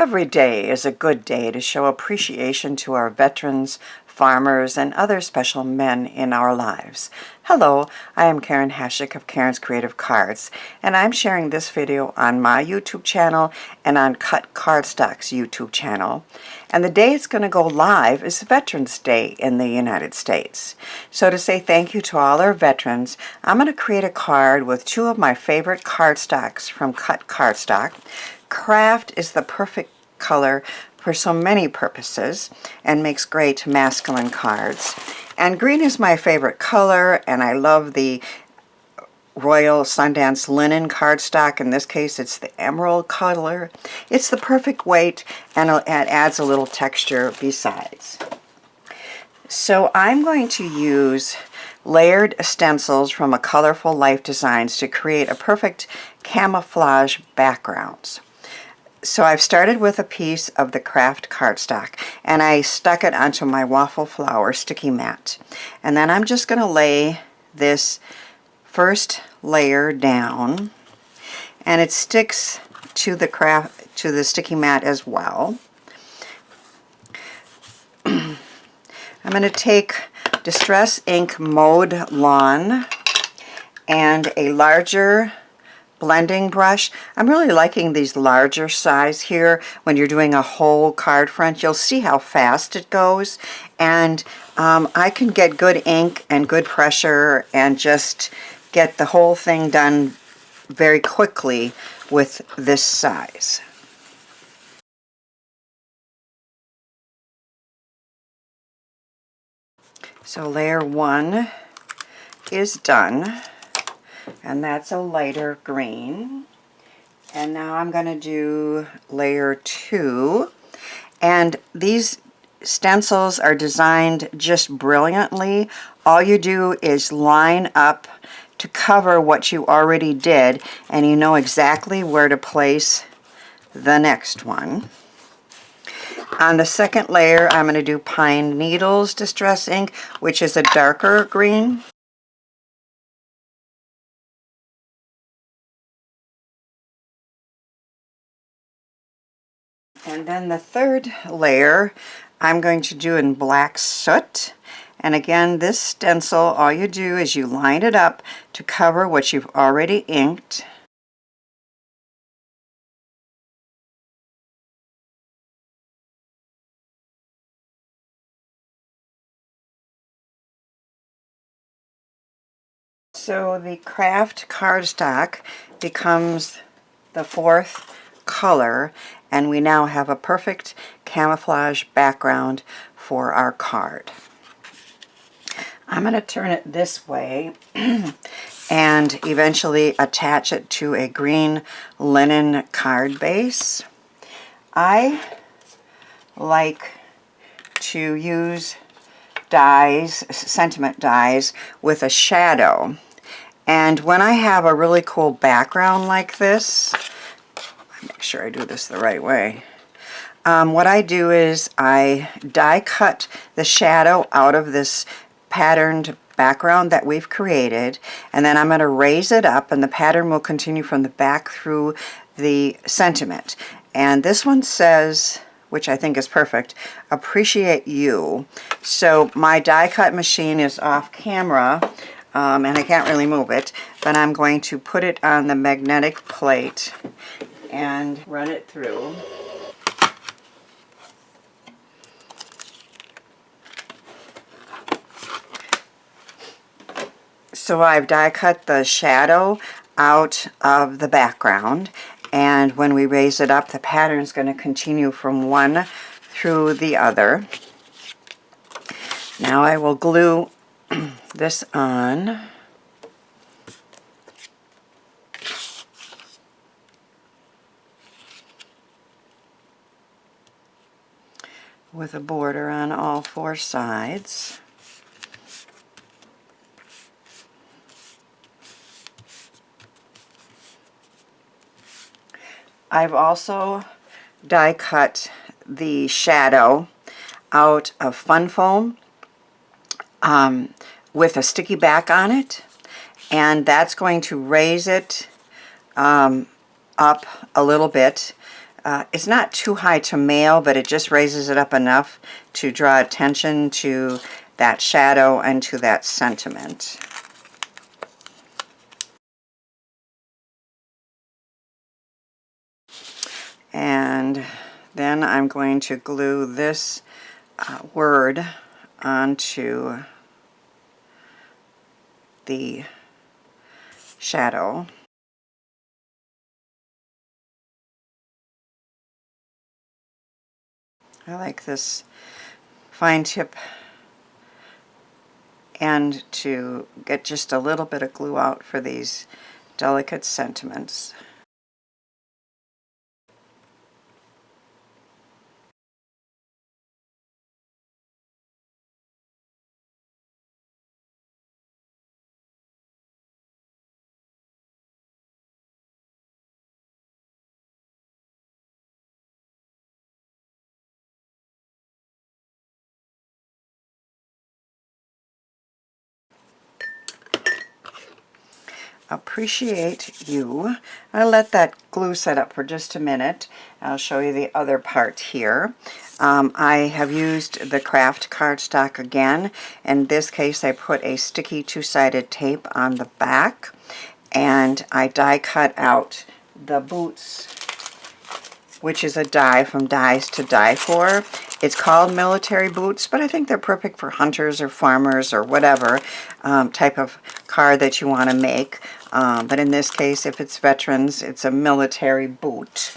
Every day is a good day to show appreciation to our veterans, farmers, and other special men in our lives. Hello, I am Karen Hashik of Karen's Creative Cards, and I'm sharing this video on my YouTube channel and on Cut Cardstock's YouTube channel. And the day it's going to go live is Veterans Day in the United States. So to say thank you to all our veterans, I'm going to create a card with two of my favorite cardstocks from Cut Cardstock. Craft is the perfect color for so many purposes and makes great masculine cards. And green is my favorite color, and I love the Royal Sundance linen cardstock. In this case, it's the emerald color. It's the perfect weight, and it adds a little texture besides. So I'm going to use layered stencils from a Colorful Life Designs to create a perfect camouflage backgrounds. So I've started with a piece of the craft cardstock, and I stuck it onto my waffle flower sticky mat. And then I'm just going to lay this first layer down, and it sticks to the sticky mat as well. I'm going to take Distress Ink Mode Lawn and a larger blending brush. I'm really liking these larger size here. When you're doing a whole card front, you'll see how fast it goes, and I can get good ink and good pressure and just get the whole thing done very quickly with this size. So layer 1 is done, and that's a lighter green. And now I'm going to do layer 2, and these stencils are designed just brilliantly. All you do is line up to cover what you already did, and you know exactly where to place the next one. On the second layer, I'm going to do Pine Needles Distress Ink, which is a darker green. And then the third layer I'm going to do in Black Soot. And again, this stencil, all you do is you line it up to cover what you've already inked. So the craft cardstock becomes the fourth color, and we now have a perfect camouflage background for our card. I'm going to turn it this way and eventually attach it to a green linen card base. I like to use dies, sentiment dies, with a shadow. And when I have a really cool background like this, make sure I do this the right way. What I do is I die cut the shadow out of this patterned background that we've created, and then I'm going to raise it up, and the pattern will continue from the back through the sentiment. And this one says, which I think is perfect, appreciate you. So my die cut machine is off camera, and I can't really move it, but I'm going to put it on the magnetic plate and run it through. So I've die cut the shadow out of the background, and when we raise it up, the pattern is going to continue from one through the other. Now I will glue this on. With a border on all four sides. I've also die cut the shadow out of Fun Foam with a sticky back on it, and that's going to raise it up a little bit It's not too high to mail, but it just raises it up enough to draw attention to that shadow and to that sentiment. And then I'm going to glue this word onto the shadow. I like this fine tip end to get just a little bit of glue out for these delicate sentiments. Appreciate you. I'll let that glue set up for just a minute. I'll show you the other part here. I have used the craft cardstock again. In this case, I put a sticky two-sided tape on the back, and I die cut out the boots, which is a die from Dies to Die For. It's called military boots, but I think they're perfect for hunters or farmers or whatever type of card that you want to make. But in this case, if it's veterans, it's a military boot.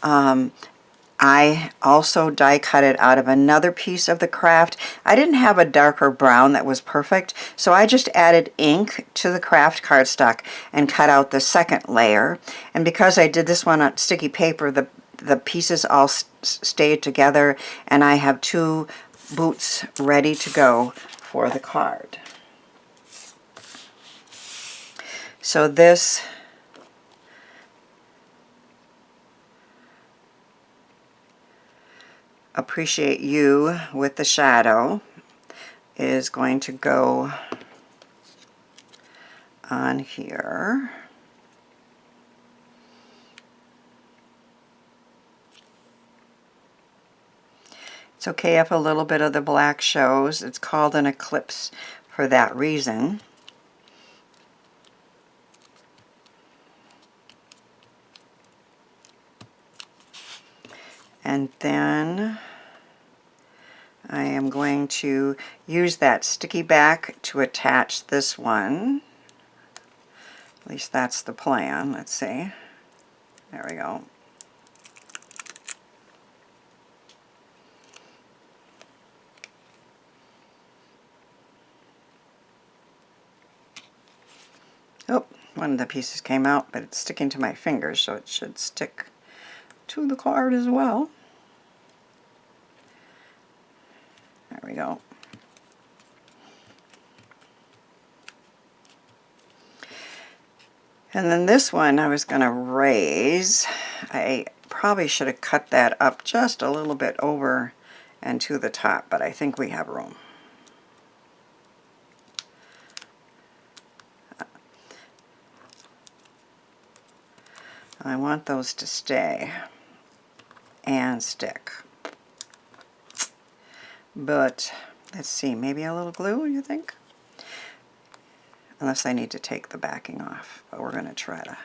I also die cut it out of another piece of the craft. I didn't have a darker brown that was perfect, so I just added ink to the craft cardstock and cut out the second layer. And because I did this one on sticky paper, the pieces all stayed together, and I have two boots ready to go for the card. So this Appreciate You with the shadow is going to go on here. It's okay if a little bit of the black shows. It's called an eclipse for that reason. And then I am going to use that sticky back to attach this one. At least that's the plan. Let's see. There we go. Oh, one of the pieces came out, but it's sticking to my fingers, so it should stick to the card as well. There we go. And then this one I was going to raise. I probably should have cut that up just a little bit over and to the top, but I think we have room. I want those to stay and stick. But let's see, maybe a little glue, you think? Unless I need to take the backing off, but we're going to try to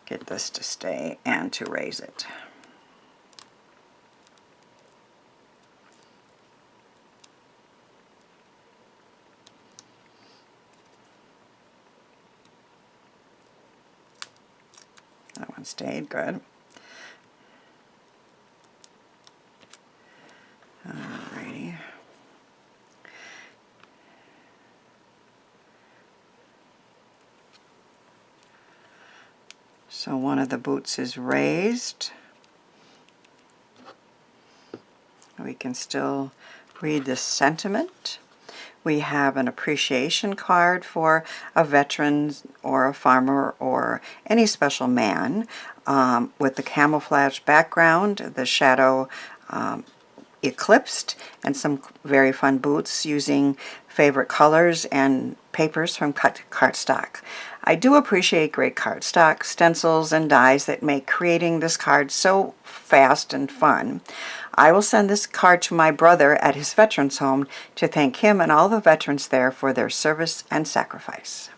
get this to stay and to raise it. That one stayed good. Alrighty. So one of the boots is raised. We can still read the sentiment. We have an appreciation card for a veteran or a farmer or any special man with the camouflage background, the shadow eclipsed, and some very fun boots using favorite colors and papers from cardstock. I do appreciate great cardstock, stencils, and dies that make creating this card so fast and fun. I will send this card to my brother at his veterans home to thank him and all the veterans there for their service and sacrifice.